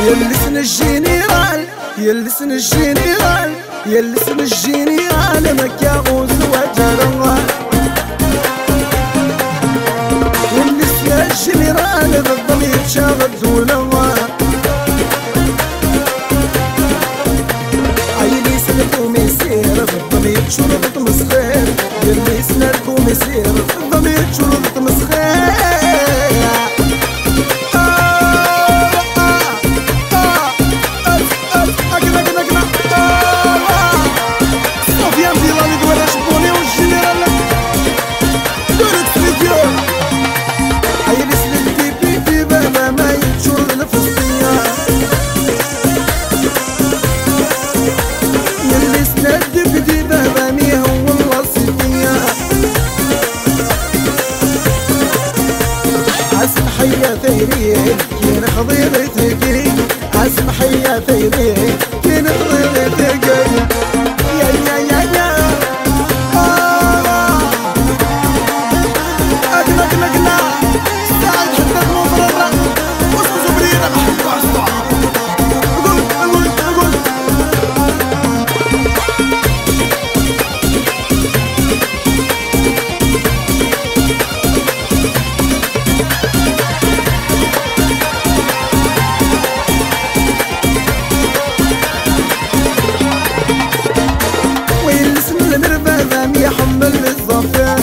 يلسن الجنرال يلسن الجنرال يلسن الجنرال مكاغوز وجرال يلسن الجنرال بالضم يتشاغل زولوان يلسن الكوميسير بالضم يتشرب تمسخير يلسن الكوميسير بالضم يتشرب تمسخير حيا ثيري كين خضيرتك اسم حيا ثيري كين خضيرتك يا يا يا يا أقنا ساعد حتى المفررة وصل زبرينا محبو عصبع أقول يحمل الظفر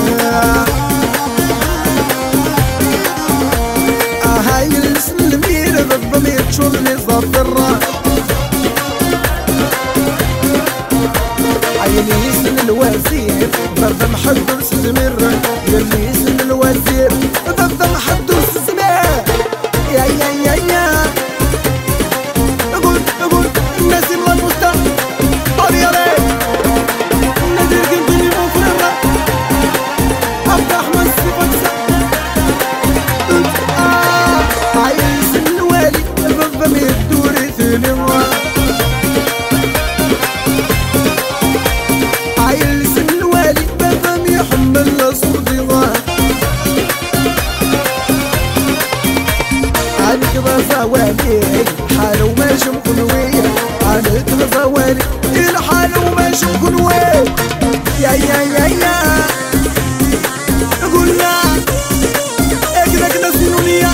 هاي السلمير بالضمير شغل الظفر عيني يسن الوزير بردم حد السمر يلي يسن الوزير بردم حد السمر يا يا يا يا اقول الناس يملا المستقبل طريقة زوالي حالو ماشي مكنوية عنك زوالي الحالو ماشي مكنوية يا يا يا يا قلنا اقلقنا سنونية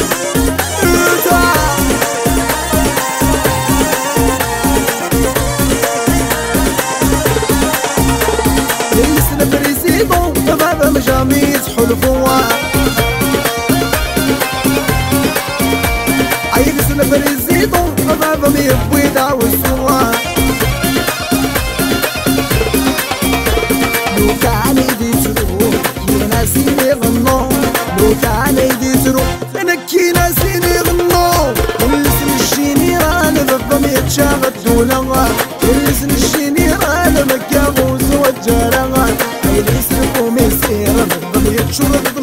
يلسنا بريسيبو بابا مجاميز حلفوها يلسن بريزيدو بابا ميبوي دعو السوا لو كان يدي ترو يناسيني غنو لو كان يدي ترو نكي ناسيني غنو يلسن الجنرال بابا ميتشاغل دولا يلسن الجنرال مكاغوز وجرال يلسن الكوميسير بابا ميتشرب